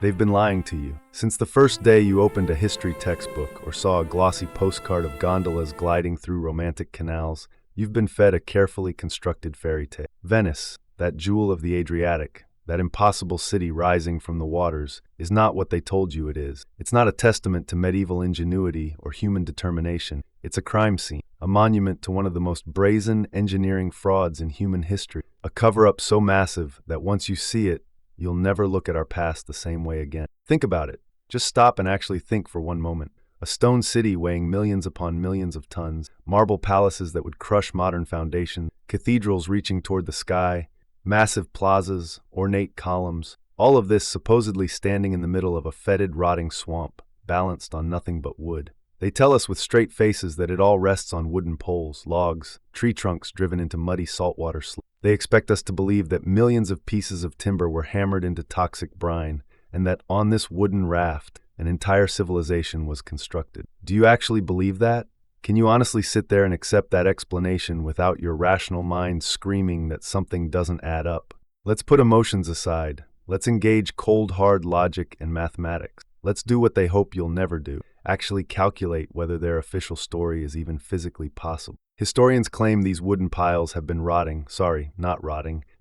They've been lying to you. Since the first day you opened a history textbook or saw a glossy postcard of gondolas gliding through romantic canals, you've been fed a carefully constructed fairy tale. Venice, that jewel of the Adriatic, that impossible city rising from the waters, is not what they told you it is. It's not a testament to medieval ingenuity or human determination. It's a crime scene, a monument to one of the most brazen engineering frauds in human history, a cover-up so massive that once you see it, you'll never look at our past the same way again. Think about it. Just stop and actually think for one moment. A stone city weighing millions upon millions of tons, marble palaces that would crush modern foundations, cathedrals reaching toward the sky, massive plazas, ornate columns, all of this supposedly standing in the middle of a fetid, rotting swamp, balanced on nothing but wood. They tell us with straight faces that it all rests on wooden poles, logs, tree trunks driven into muddy saltwater sloughs. They expect us to believe that millions of pieces of timber were hammered into toxic brine, and that on this wooden raft, an entire civilization was constructed. Do you actually believe that? Can you honestly sit there and accept that explanation without your rational mind screaming that something doesn't add up? Let's put emotions aside. Let's engage cold, hard logic and mathematics. Let's do what they hope you'll never do. Actually calculate whether their official story is even physically possible. Historians claim these wooden piles have been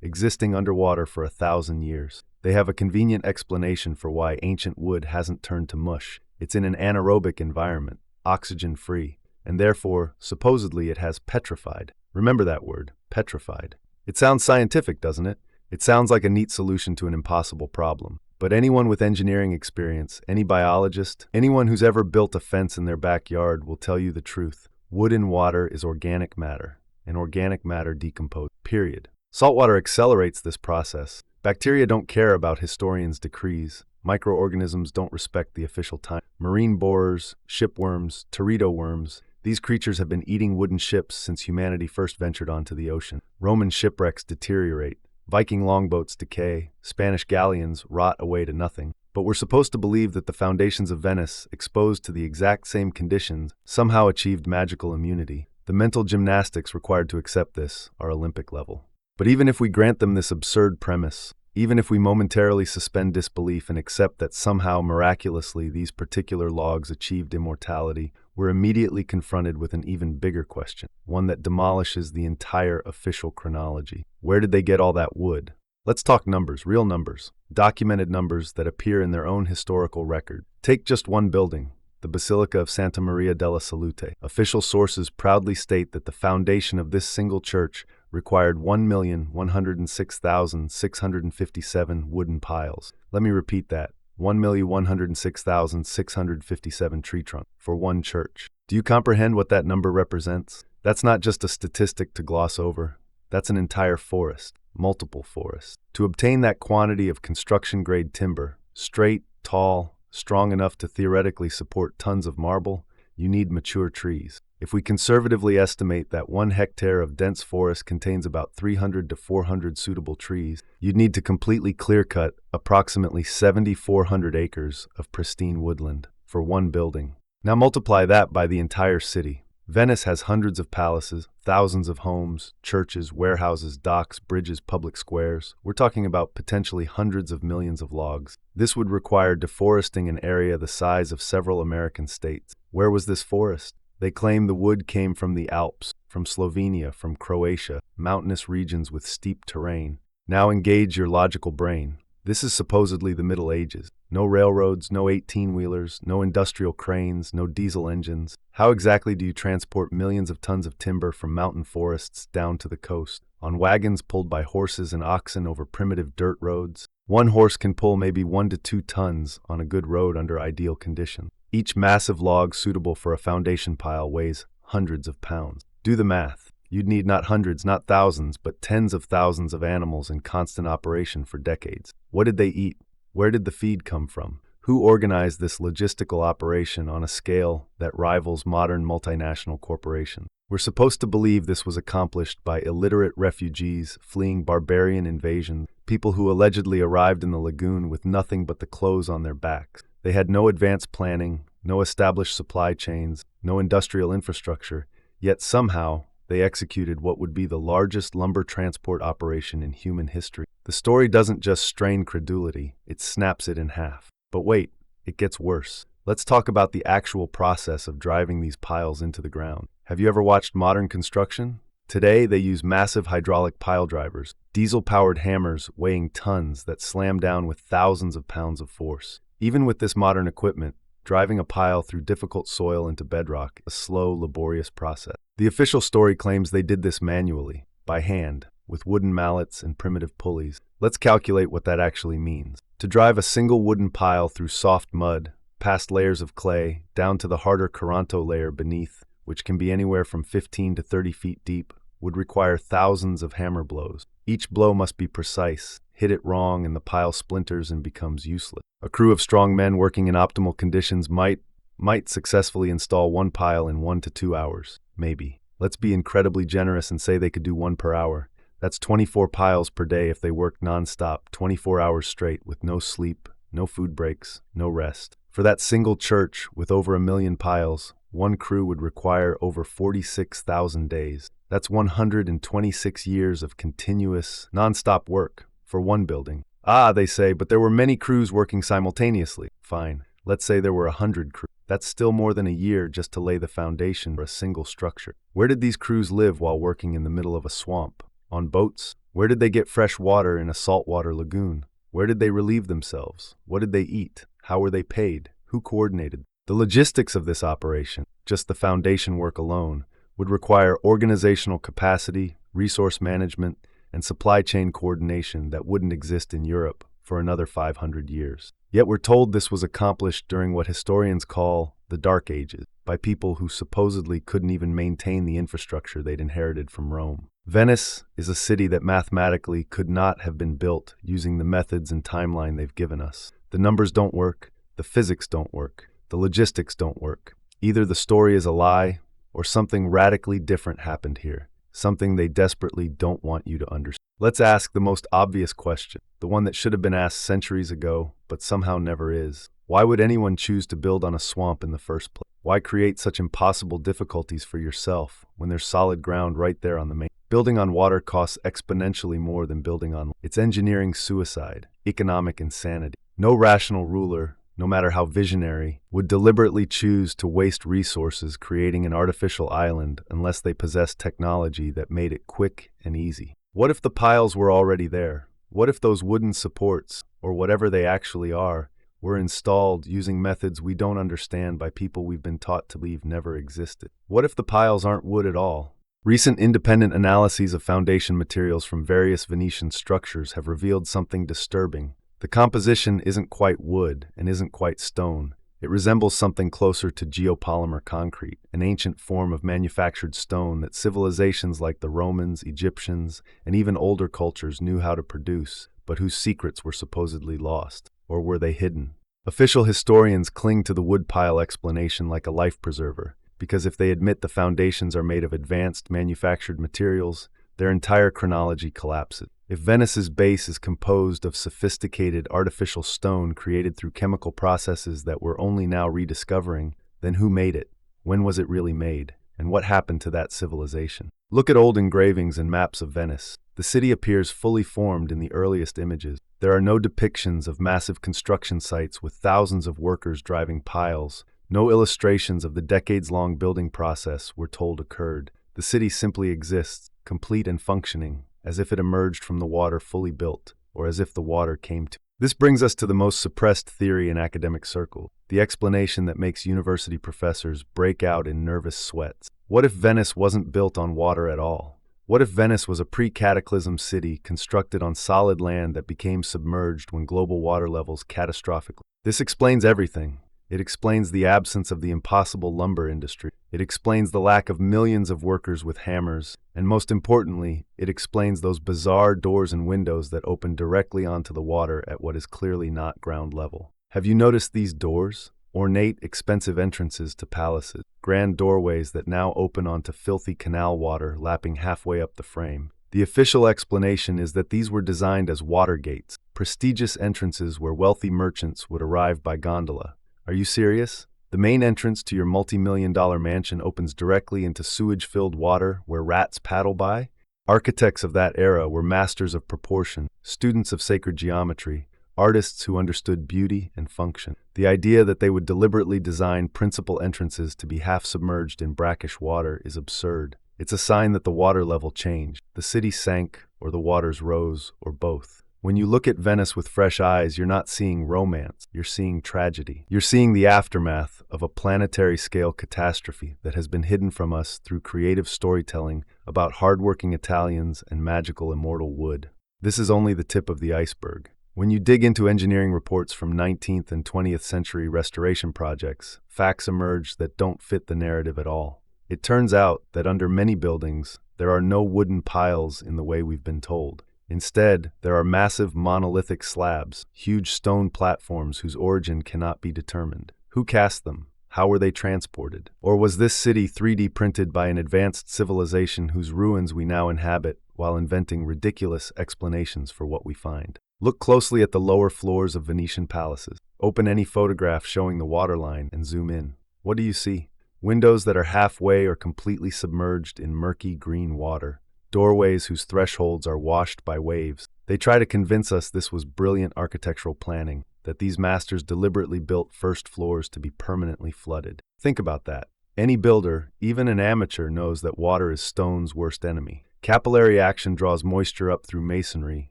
existing underwater for 1,000 years. They have a convenient explanation for why ancient wood hasn't turned to mush. It's in an anaerobic environment, oxygen-free, and therefore, supposedly, it has petrified. Remember that word, petrified. It sounds scientific, doesn't it? It sounds like a neat solution to an impossible problem. But anyone with engineering experience, any biologist, anyone who's ever built a fence in their backyard will tell you the truth. Wood in water is organic matter, and organic matter decomposes, period. Saltwater accelerates this process. Bacteria don't care about historians' decrees. Microorganisms don't respect the official time. Marine borers, shipworms, teredo worms, these creatures have been eating wooden ships since humanity first ventured onto the ocean. Roman shipwrecks deteriorate. Viking longboats decay, Spanish galleons rot away to nothing. But we're supposed to believe that the foundations of Venice, exposed to the exact same conditions, somehow achieved magical immunity. The mental gymnastics required to accept this are Olympic level. But even if we grant them this absurd premise, even if we momentarily suspend disbelief and accept that somehow miraculously these particular logs achieved immortality, we're immediately confronted with an even bigger question, one that demolishes the entire official chronology. Where did they get all that wood? Let's talk numbers, real numbers, documented numbers that appear in their own historical record. Take just one building, the Basilica of Santa Maria della Salute. Official sources proudly state that the foundation of this single church required 1,106,657 wooden piles. Let me repeat that. 1,106,657 tree trunks for one church. Do you comprehend what that number represents? That's not just a statistic to gloss over. That's an entire forest, multiple forests. To obtain that quantity of construction-grade timber, straight, tall, strong enough to theoretically support tons of marble, you need mature trees. If we conservatively estimate that 1 hectare of dense forest contains about 300 to 400 suitable trees, you'd need to completely clear-cut approximately 7,400 acres of pristine woodland for one building. Now multiply that by the entire city. Venice has hundreds of palaces, thousands of homes, churches, warehouses, docks, bridges, public squares. We're talking about potentially hundreds of millions of logs. This would require deforesting an area the size of several American states. Where was this forest? They claim the wood came from the Alps, from Slovenia, from Croatia, mountainous regions with steep terrain. Now engage your logical brain. This is supposedly the Middle Ages. No railroads, no 18-wheelers, no industrial cranes, no diesel engines. How exactly do you transport millions of tons of timber from mountain forests down to the coast? On wagons pulled by horses and oxen over primitive dirt roads? One horse can pull maybe 1 to 2 tons on a good road under ideal conditions. Each massive log suitable for a foundation pile weighs hundreds of pounds. Do the math. You'd need not hundreds, not thousands, but tens of thousands of animals in constant operation for decades. What did they eat? Where did the feed come from? Who organized this logistical operation on a scale that rivals modern multinational corporations? We're supposed to believe this was accomplished by illiterate refugees fleeing barbarian invasion, people who allegedly arrived in the lagoon with nothing but the clothes on their backs. They had no advanced planning, no established supply chains, no industrial infrastructure, yet somehow they executed what would be the largest lumber transport operation in human history. The story doesn't just strain credulity, it snaps it in half. But wait, it gets worse. Let's talk about the actual process of driving these piles into the ground. Have you ever watched modern construction? Today, they use massive hydraulic pile drivers, diesel-powered hammers weighing tons that slam down with thousands of pounds of force. Even with this modern equipment, driving a pile through difficult soil into bedrock is a slow, laborious process. The official story claims they did this manually, by hand, with wooden mallets and primitive pulleys. Let's calculate what that actually means. To drive a single wooden pile through soft mud, past layers of clay, down to the harder Coranto layer beneath, which can be anywhere from 15 to 30 feet deep, would require thousands of hammer blows. Each blow must be precise. Hit it wrong and the pile splinters and becomes useless. A crew of strong men working in optimal conditions might successfully install one pile in 1 to 2 hours. Maybe. Let's be incredibly generous and say they could do one per hour. That's 24 piles per day if they worked non-stop, 24 hours straight with no sleep, no food breaks, no rest. For that single church with over 1 million piles, one crew would require over 46,000 days. That's 126 years of continuous, non-stop work for one building. Ah, they say, but there were many crews working simultaneously. Fine, let's say there were 100 crews. That's still more than a year just to lay the foundation for a single structure. Where did these crews live while working in the middle of a swamp? On boats? Where did they get fresh water in a saltwater lagoon? Where did they relieve themselves? What did they eat? How were they paid? Who coordinated? The logistics of this operation, just the foundation work alone, would require organizational capacity, resource management, and supply chain coordination that wouldn't exist in Europe for another 500 years. Yet we're told this was accomplished during what historians call the Dark Ages, by people who supposedly couldn't even maintain the infrastructure they'd inherited from Rome. Venice is a city that mathematically could not have been built using the methods and timeline they've given us. The numbers don't work, the physics don't work, the logistics don't work. Either the story is a lie, or something radically different happened here, something they desperately don't want you to understand. Let's ask the most obvious question, the one that should have been asked centuries ago, but somehow never is. Why would anyone choose to build on a swamp in the first place? Why create such impossible difficulties for yourself when there's solid ground right there on the main? Building on water costs exponentially more than building on land. It's engineering suicide, economic insanity. No rational ruler, no matter how visionary, would deliberately choose to waste resources creating an artificial island unless they possessed technology that made it quick and easy. What if the piles were already there? What if those wooden supports, or whatever they actually are, were installed using methods we don't understand by people we've been taught to believe never existed? What if the piles aren't wood at all? Recent independent analyses of foundation materials from various Venetian structures have revealed something disturbing. The composition isn't quite wood and isn't quite stone. It resembles something closer to geopolymer concrete, an ancient form of manufactured stone that civilizations like the Romans, Egyptians, and even older cultures knew how to produce, but whose secrets were supposedly lost. Or were they hidden? Official historians cling to the woodpile explanation like a life preserver, because if they admit the foundations are made of advanced manufactured materials, their entire chronology collapses. If Venice's base is composed of sophisticated artificial stone created through chemical processes that we're only now rediscovering, then who made it? When was it really made? And what happened to that civilization? Look at old engravings and maps of Venice. The city appears fully formed in the earliest images. There are no depictions of massive construction sites with thousands of workers driving piles. No illustrations of the decades-long building process we're told occurred. The city simply exists, complete and functioning, as if it emerged from the water fully built, or as if the water came to. This brings us to the most suppressed theory in academic circles, the explanation that makes university professors break out in nervous sweats. What if Venice wasn't built on water at all? What if Venice was a pre-cataclysm city constructed on solid land that became submerged when global water levels catastrophically? This explains everything. It explains the absence of the impossible lumber industry. It explains the lack of millions of workers with hammers. And most importantly, it explains those bizarre doors and windows that open directly onto the water at what is clearly not ground level. Have you noticed these doors? Ornate, expensive entrances to palaces. Grand doorways that now open onto filthy canal water lapping halfway up the frame. The official explanation is that these were designed as water gates, prestigious entrances where wealthy merchants would arrive by gondola. Are you serious? The main entrance to your multi-million-dollar mansion opens directly into sewage-filled water where rats paddle by? Architects of that era were masters of proportion, students of sacred geometry, artists who understood beauty and function. The idea that they would deliberately design principal entrances to be half submerged in brackish water is absurd. It's a sign that the water level changed. The city sank, or the waters rose, or both. When you look at Venice with fresh eyes, you're not seeing romance, you're seeing tragedy. You're seeing the aftermath of a planetary-scale catastrophe that has been hidden from us through creative storytelling about hardworking Italians and magical immortal wood. This is only the tip of the iceberg. When you dig into engineering reports from 19th and 20th century restoration projects, facts emerge that don't fit the narrative at all. It turns out that under many buildings, there are no wooden piles in the way we've been told. Instead, there are massive monolithic slabs, huge stone platforms whose origin cannot be determined. Who cast them? How were they transported? Or was this city 3D printed by an advanced civilization whose ruins we now inhabit while inventing ridiculous explanations for what we find? Look closely at the lower floors of Venetian palaces. Open any photograph showing the waterline and zoom in. What do you see? Windows that are halfway or completely submerged in murky green water. Doorways whose thresholds are washed by waves. They try to convince us this was brilliant architectural planning, that these masters deliberately built first floors to be permanently flooded. Think about that. Any builder, even an amateur, knows that water is stone's worst enemy. Capillary action draws moisture up through masonry,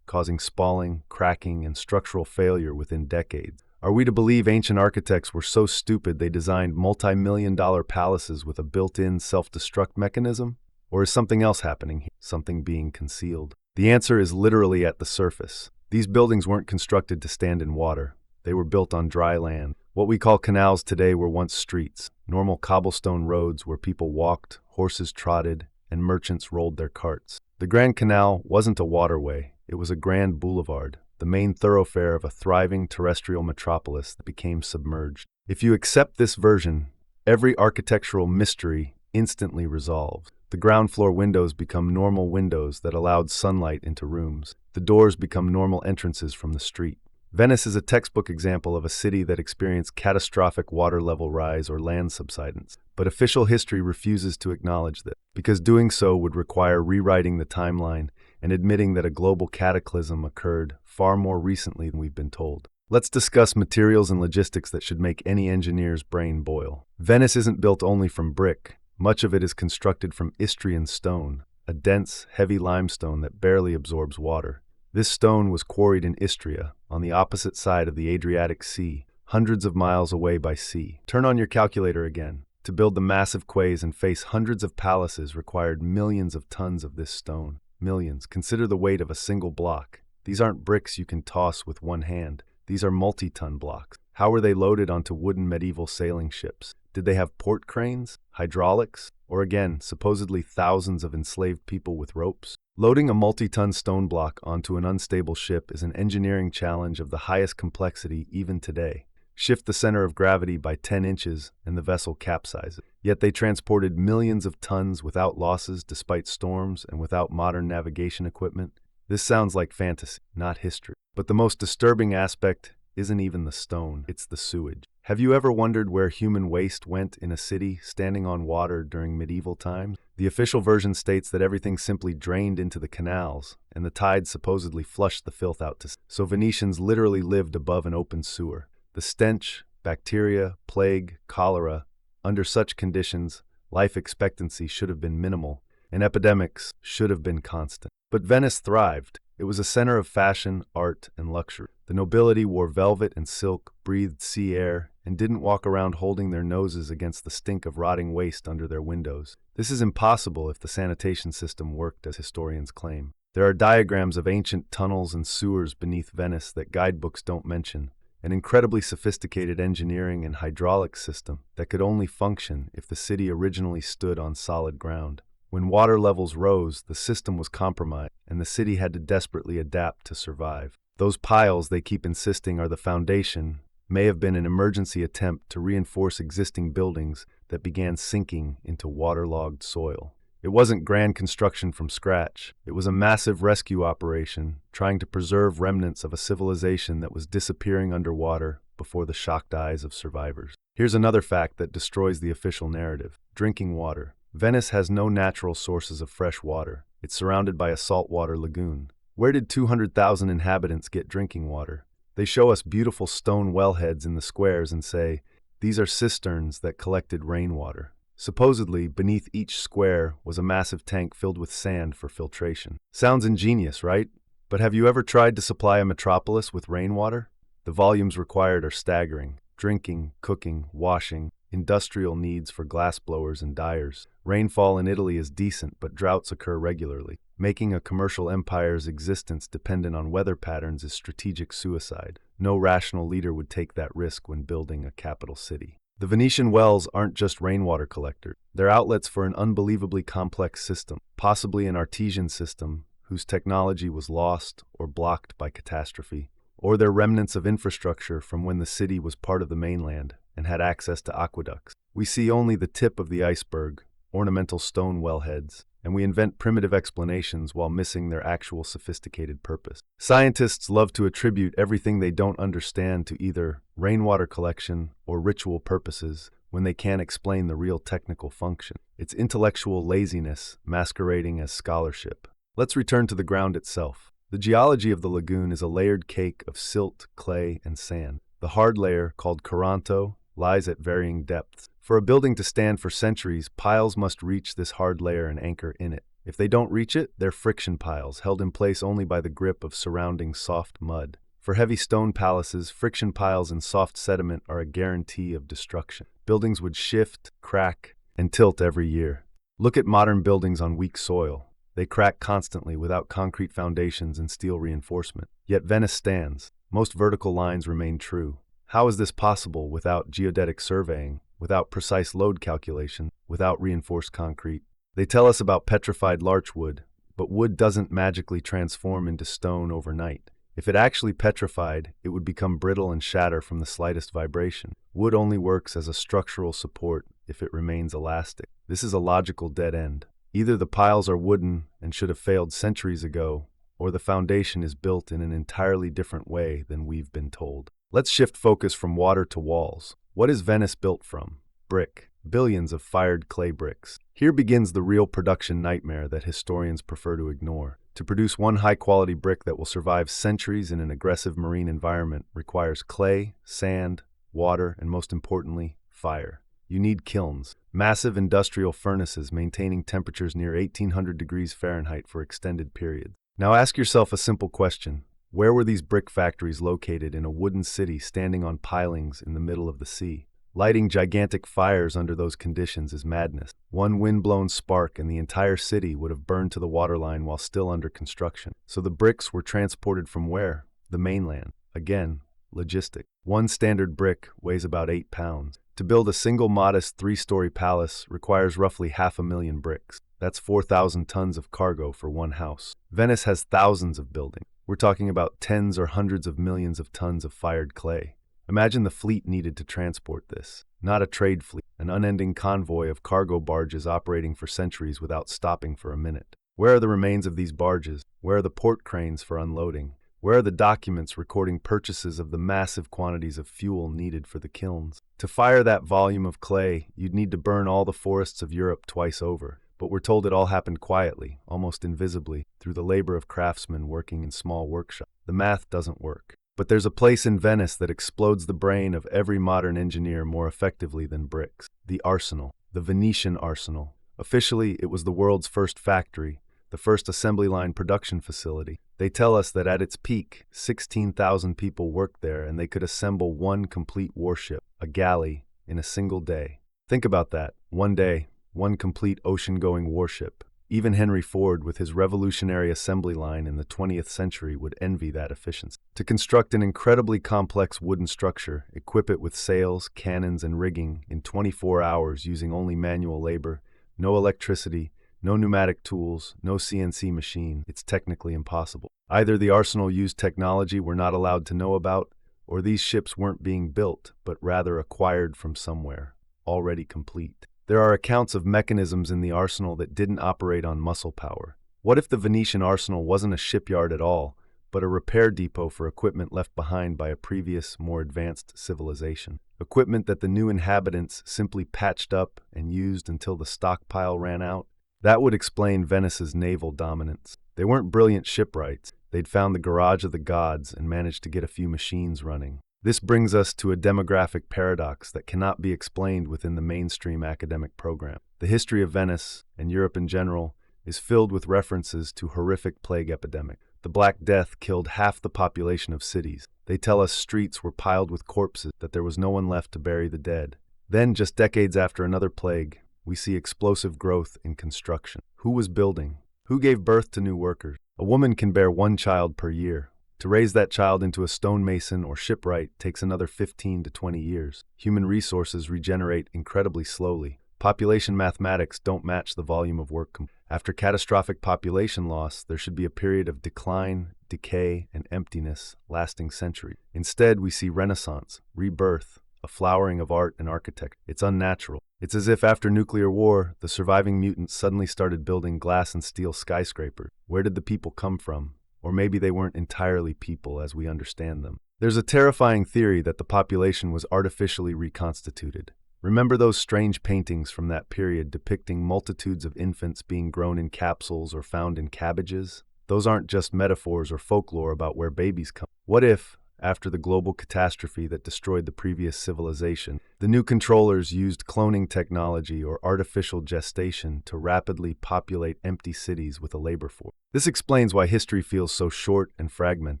causing spalling, cracking, and structural failure within decades. Are we to believe ancient architects were so stupid they designed multi-million-dollar palaces with a built-in self-destruct mechanism? Or is something else happening here? Something being concealed? The answer is literally at the surface. These buildings weren't constructed to stand in water. They were built on dry land. What we call canals today were once streets, normal cobblestone roads where people walked, horses trotted, and merchants rolled their carts. The Grand Canal wasn't a waterway. It was a grand boulevard, the main thoroughfare of a thriving terrestrial metropolis that became submerged. If you accept this version, every architectural mystery instantly resolves. The ground floor windows become normal windows that allowed sunlight into rooms. The doors become normal entrances from the street. Venice is a textbook example of a city that experienced catastrophic water level rise or land subsidence. But official history refuses to acknowledge this, because doing so would require rewriting the timeline and admitting that a global cataclysm occurred far more recently than we've been told. Let's discuss materials and logistics that should make any engineer's brain boil. Venice isn't built only from brick. Much of it is constructed from Istrian stone, a dense, heavy limestone that barely absorbs water. This stone was quarried in Istria, on the opposite side of the Adriatic Sea, hundreds of miles away by sea. Turn on your calculator again. To build the massive quays and face hundreds of palaces required millions of tons of this stone. Millions. Consider the weight of a single block. These aren't bricks you can toss with one hand. These are multi-ton blocks. How were they loaded onto wooden medieval sailing ships? Did they have port cranes, hydraulics, or again, supposedly thousands of enslaved people with ropes? Loading a multi-ton stone block onto an unstable ship is an engineering challenge of the highest complexity even today. Shift the center of gravity by 10 inches and the vessel capsizes. Yet they transported millions of tons without losses despite storms and without modern navigation equipment. This sounds like fantasy, not history. But the most disturbing aspect isn't even the stone, it's the sewage. Have you ever wondered where human waste went in a city standing on water during medieval times? The official version states that everything simply drained into the canals, and the tides supposedly flushed the filth out to sea. So Venetians literally lived above an open sewer. The stench, bacteria, plague, cholera. Under such conditions, life expectancy should have been minimal, and epidemics should have been constant. But Venice thrived. It was a center of fashion, art, and luxury. The nobility wore velvet and silk, breathed sea air, and didn't walk around holding their noses against the stink of rotting waste under their windows. This is impossible if the sanitation system worked as historians claim. There are diagrams of ancient tunnels and sewers beneath Venice that guidebooks don't mention, an incredibly sophisticated engineering and hydraulic system that could only function if the city originally stood on solid ground. When water levels rose, the system was compromised, and the city had to desperately adapt to survive. Those piles, they keep insisting, are the foundation, may have been an emergency attempt to reinforce existing buildings that began sinking into waterlogged soil. It wasn't grand construction from scratch. It was a massive rescue operation, trying to preserve remnants of a civilization that was disappearing underwater before the shocked eyes of survivors. Here's another fact that destroys the official narrative: drinking water. Venice has no natural sources of fresh water. It's surrounded by a saltwater lagoon. Where did 200,000 inhabitants get drinking water? They show us beautiful stone wellheads in the squares and say, these are cisterns that collected rainwater. Supposedly, beneath each square was a massive tank filled with sand for filtration. Sounds ingenious, right? But have you ever tried to supply a metropolis with rainwater? The volumes required are staggering. Drinking, cooking, washing, industrial needs for glassblowers and dyers. Rainfall in Italy is decent, but droughts occur regularly. Making a commercial empire's existence dependent on weather patterns is strategic suicide. No rational leader would take that risk when building a capital city. The Venetian wells aren't just rainwater collectors. They're outlets for an unbelievably complex system, possibly an artesian system whose technology was lost or blocked by catastrophe, or they're remnants of infrastructure from when the city was part of the mainland and had access to aqueducts. We see only the tip of the iceberg, ornamental stone wellheads, and we invent primitive explanations while missing their actual sophisticated purpose. Scientists love to attribute everything they don't understand to either rainwater collection or ritual purposes when they can't explain the real technical function. It's intellectual laziness masquerading as scholarship. Let's return to the ground itself. The geology of the lagoon is a layered cake of silt, clay, and sand. The hard layer, called Coranto, lies at varying depths. For a building to stand for centuries, piles must reach this hard layer and anchor in it. If they don't reach it, they're friction piles, held in place only by the grip of surrounding soft mud. For heavy stone palaces, friction piles and soft sediment are a guarantee of destruction. Buildings would shift, crack, and tilt every year. Look at modern buildings on weak soil. They crack constantly without concrete foundations and steel reinforcement. Yet Venice stands. Most vertical lines remain true. How is this possible without geodetic surveying, without precise load calculation, without reinforced concrete? They tell us about petrified larchwood, but wood doesn't magically transform into stone overnight. If it actually petrified, it would become brittle and shatter from the slightest vibration. Wood only works as a structural support if it remains elastic. This is a logical dead end. Either the piles are wooden and should have failed centuries ago, or the foundation is built in an entirely different way than we've been told. Let's shift focus from water to walls. What is Venice built from? Brick. Billions of fired clay bricks. Here begins the real production nightmare that historians prefer to ignore. To produce one high-quality brick that will survive centuries in an aggressive marine environment requires clay, sand, water, and most importantly, fire. You need kilns, massive industrial furnaces maintaining temperatures near 1800 degrees Fahrenheit for extended periods. Now ask yourself a simple question. Where were these brick factories located in a wooden city standing on pilings in the middle of the sea? Lighting gigantic fires under those conditions is madness. One wind-blown spark and the entire city would have burned to the waterline while still under construction. So the bricks were transported from where? The mainland. Again, logistics. One standard brick weighs about 8 pounds. To build a single modest 3-story palace requires roughly 500,000 bricks. That's 4,000 tons of cargo for one house. Venice has thousands of buildings. We're talking about tens or hundreds of millions of tons of fired clay. Imagine the fleet needed to transport this. Not a trade fleet, an unending convoy of cargo barges operating for centuries without stopping for a minute. Where are the remains of these barges? Where are the port cranes for unloading? Where are the documents recording purchases of the massive quantities of fuel needed for the kilns? To fire that volume of clay, you'd need to burn all the forests of Europe twice over. But we're told it all happened quietly, almost invisibly, through the labor of craftsmen working in small workshops. The math doesn't work. But there's a place in Venice that explodes the brain of every modern engineer more effectively than bricks. The arsenal. The Venetian arsenal. Officially, it was the world's first factory, the first assembly line production facility. They tell us that at its peak, 16,000 people worked there and they could assemble one complete warship, a galley, in a single day. Think about that. One day, one complete ocean-going warship. Even Henry Ford, with his revolutionary assembly line in the 20th century, would envy that efficiency. To construct an incredibly complex wooden structure, equip it with sails, cannons, and rigging in 24 hours using only manual labor, no electricity, no pneumatic tools, no CNC machine, it's technically impossible. Either the arsenal used technology we're not allowed to know about, or these ships weren't being built, but rather acquired from somewhere, already complete. There are accounts of mechanisms in the arsenal that didn't operate on muscle power. What if the Venetian arsenal wasn't a shipyard at all, but a repair depot for equipment left behind by a previous, more advanced civilization? Equipment that the new inhabitants simply patched up and used until the stockpile ran out? That would explain Venice's naval dominance. They weren't brilliant shipwrights. They'd found the garage of the gods and managed to get a few machines running. This brings us to a demographic paradox that cannot be explained within the mainstream academic program. The history of Venice, and Europe in general, is filled with references to horrific plague epidemic. The Black Death killed half the population of cities. They tell us streets were piled with corpses, that there was no one left to bury the dead. Then, just decades after another plague, we see explosive growth in construction. Who was building? Who gave birth to new workers? A woman can bear one child per year. To raise that child into a stonemason or shipwright takes another 15 to 20 years. Human resources regenerate incredibly slowly. Population mathematics don't match the volume of work. After catastrophic population loss, there should be a period of decline, decay, and emptiness lasting centuries. Instead, we see renaissance, rebirth, a flowering of art and architecture. It's unnatural. It's as if after nuclear war, the surviving mutants suddenly started building glass and steel skyscrapers. Where did the people come from? Or maybe they weren't entirely people as we understand them. There's a terrifying theory that the population was artificially reconstituted. Remember those strange paintings from that period depicting multitudes of infants being grown in capsules or found in cabbages? Those aren't just metaphors or folklore about where babies come. What if, after the global catastrophe that destroyed the previous civilization, the new controllers used cloning technology or artificial gestation to rapidly populate empty cities with a labor force? This explains why history feels so short and fragmented.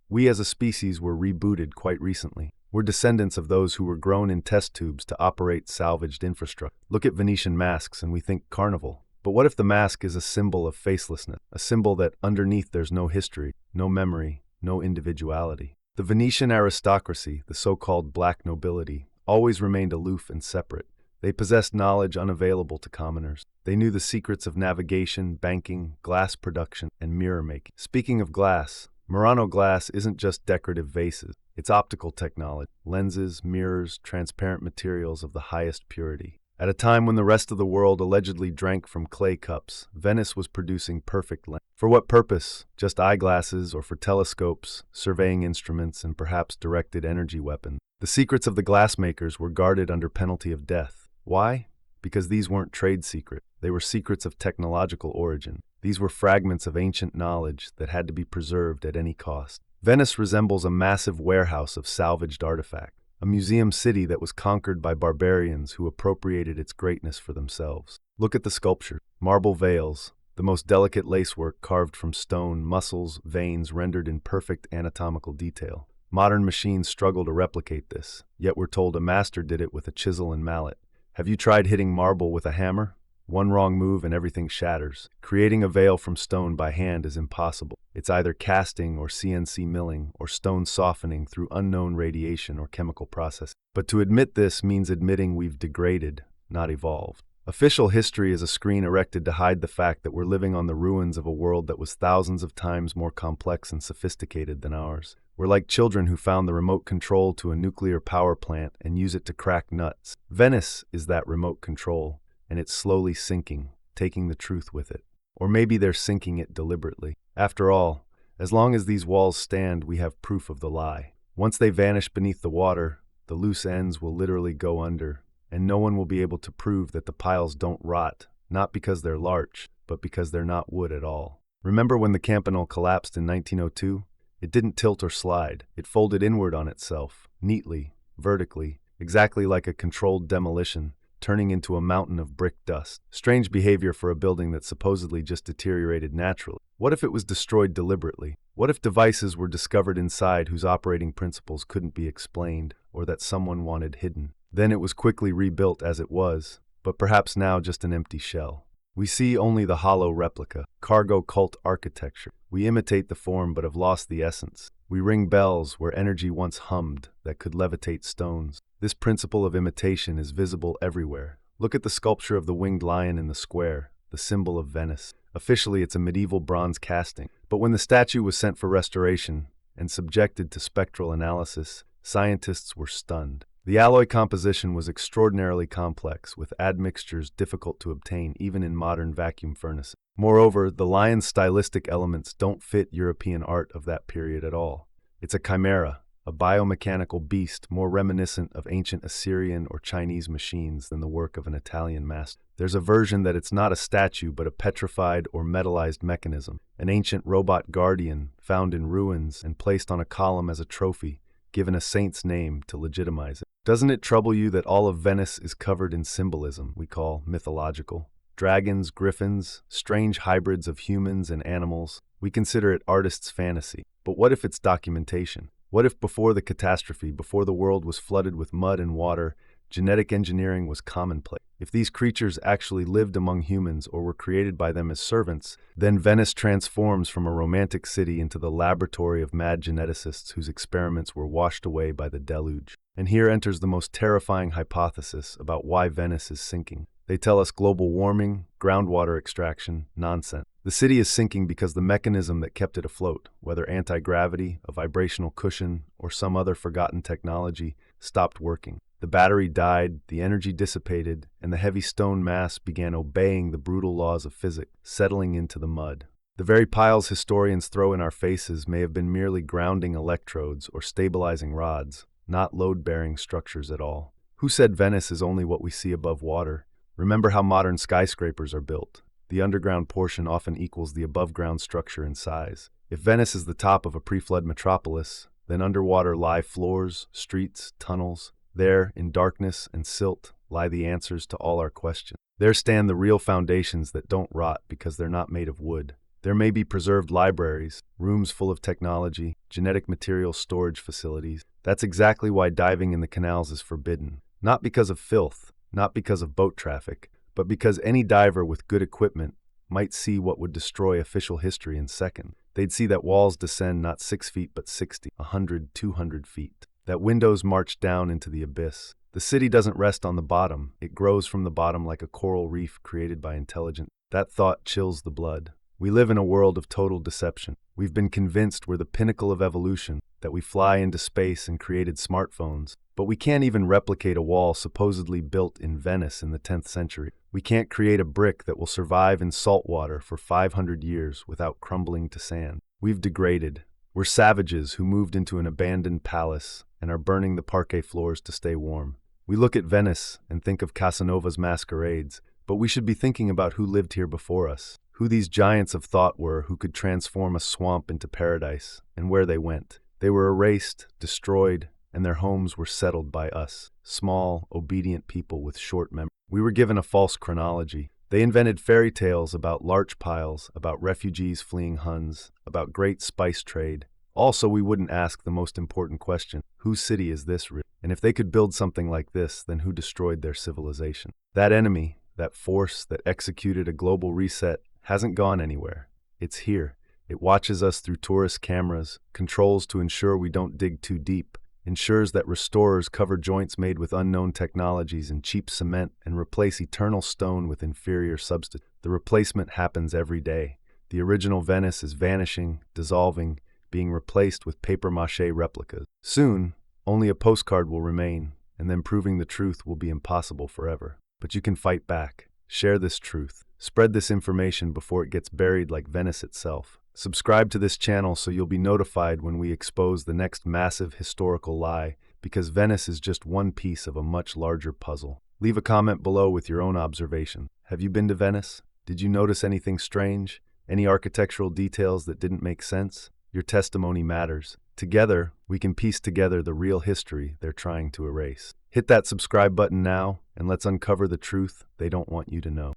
We as a species were rebooted quite recently. We're descendants of those who were grown in test tubes to operate salvaged infrastructure. Look at Venetian masks and we think carnival. But what if the mask is a symbol of facelessness, a symbol that underneath there's no history, no memory, no individuality? The Venetian aristocracy, the so-called black nobility, always remained aloof and separate. They possessed knowledge unavailable to commoners. They knew the secrets of navigation, banking, glass production, and mirror making. Speaking of glass, Murano glass isn't just decorative vases. It's optical technology, lenses, mirrors, transparent materials of the highest purity. At a time when the rest of the world allegedly drank from clay cups, Venice was producing perfect lens. For what purpose? Just eyeglasses, or for telescopes, surveying instruments, and perhaps directed energy weapons? The secrets of the glassmakers were guarded under penalty of death. Why? Because these weren't trade secrets. They were secrets of technological origin. These were fragments of ancient knowledge that had to be preserved at any cost. Venice resembles a massive warehouse of salvaged artifacts, a museum city that was conquered by barbarians who appropriated its greatness for themselves. Look at the sculpture. Marble veils, the most delicate lacework carved from stone, muscles, veins rendered in perfect anatomical detail. Modern machines struggle to replicate this, yet we're told a master did it with a chisel and mallet. Have you tried hitting marble with a hammer? One wrong move and everything shatters. Creating a veil from stone by hand is impossible. It's either casting or CNC milling or stone softening through unknown radiation or chemical processing. But to admit this means admitting we've degraded, not evolved. Official history is a screen erected to hide the fact that we're living on the ruins of a world that was thousands of times more complex and sophisticated than ours. We're like children who found the remote control to a nuclear power plant and use it to crack nuts. Venice is that remote control, and it's slowly sinking, taking the truth with it. Or maybe they're sinking it deliberately. After all, as long as these walls stand, we have proof of the lie. Once they vanish beneath the water, the loose ends will literally go under, and no one will be able to prove that the piles don't rot, not because they're larch, but because they're not wood at all. Remember when the Campanile collapsed in 1902? It didn't tilt or slide. It folded inward on itself, neatly, vertically, exactly like a controlled demolition, turning into a mountain of brick dust. Strange behavior for a building that supposedly just deteriorated naturally. What if it was destroyed deliberately? What if devices were discovered inside whose operating principles couldn't be explained, or that someone wanted hidden? Then it was quickly rebuilt as it was, but perhaps now just an empty shell. We see only the hollow replica, cargo cult architecture. We imitate the form but have lost the essence. We ring bells where energy once hummed that could levitate stones. This principle of imitation is visible everywhere. Look at the sculpture of the winged lion in the square, the symbol of Venice. Officially, it's a medieval bronze casting, but when the statue was sent for restoration and subjected to spectral analysis, scientists were stunned. The alloy composition was extraordinarily complex, with admixtures difficult to obtain even in modern vacuum furnaces. Moreover, the lion's stylistic elements don't fit European art of that period at all. It's a chimera, a biomechanical beast more reminiscent of ancient Assyrian or Chinese machines than the work of an Italian master. There's a version that it's not a statue but a petrified or metallized mechanism, an ancient robot guardian found in ruins and placed on a column as a trophy, given a saint's name to legitimize it. Doesn't it trouble you that all of Venice is covered in symbolism we call mythological? Dragons, griffins, strange hybrids of humans and animals. We consider it artist's fantasy. But what if it's documentation? What if before the catastrophe, before the world was flooded with mud and water, genetic engineering was commonplace? If these creatures actually lived among humans or were created by them as servants, then Venice transforms from a romantic city into the laboratory of mad geneticists whose experiments were washed away by the deluge. And here enters the most terrifying hypothesis about why Venice is sinking. They tell us global warming, groundwater extraction, nonsense. The city is sinking because the mechanism that kept it afloat, whether anti-gravity, a vibrational cushion, or some other forgotten technology, stopped working. The battery died, the energy dissipated, and the heavy stone mass began obeying the brutal laws of physics, settling into the mud. The very piles historians throw in our faces may have been merely grounding electrodes or stabilizing rods, not load-bearing structures at all. Who said Venice is only what we see above water? Remember how modern skyscrapers are built. The underground portion often equals the above-ground structure in size. If Venice is the top of a pre-flood metropolis, then underwater lie floors, streets, tunnels. There, in darkness and silt, lie the answers to all our questions. There stand the real foundations that don't rot because they're not made of wood. There may be preserved libraries, rooms full of technology, genetic material storage facilities. That's exactly why diving in the canals is forbidden. Not because of filth, not because of boat traffic, but because any diver with good equipment might see what would destroy official history in seconds. They'd see that walls descend not 6 feet but 60, 100, 200 feet. That windows march down into the abyss. The city doesn't rest on the bottom. It grows from the bottom like a coral reef created by intelligence. That thought chills the blood. We live in a world of total deception. We've been convinced we're the pinnacle of evolution, that we fly into space and created smartphones. But we can't even replicate a wall supposedly built in Venice in the 10th century. We can't create a brick that will survive in salt water for 500 years without crumbling to sand. We've degraded. We're savages who moved into an abandoned palace and are burning the parquet floors to stay warm. We look at Venice and think of Casanova's masquerades, but we should be thinking about who lived here before us, who these giants of thought were who could transform a swamp into paradise, and where they went. They were erased, destroyed, and their homes were settled by us, small, obedient people with short memory. We were given a false chronology. They invented fairy tales about larch piles, about refugees fleeing Huns, about great spice trade. Also, we wouldn't ask the most important question, whose city is this really? And if they could build something like this, then who destroyed their civilization? That enemy, that force that executed a global reset, hasn't gone anywhere. It's here. It watches us through tourist cameras, controls to ensure we don't dig too deep, ensures that restorers cover joints made with unknown technologies in cheap cement and replace eternal stone with inferior substitutes. The replacement happens every day. The original Venice is vanishing, dissolving, being replaced with papier-mâché replicas. Soon, only a postcard will remain, and then proving the truth will be impossible forever. But you can fight back. Share this truth. Spread this information before it gets buried like Venice itself. Subscribe to this channel so you'll be notified when we expose the next massive historical lie, because Venice is just one piece of a much larger puzzle. Leave a comment below with your own observation. Have you been to Venice? Did you notice anything strange? Any architectural details that didn't make sense? Your testimony matters. Together, we can piece together the real history they're trying to erase. Hit that subscribe button now, and let's uncover the truth they don't want you to know.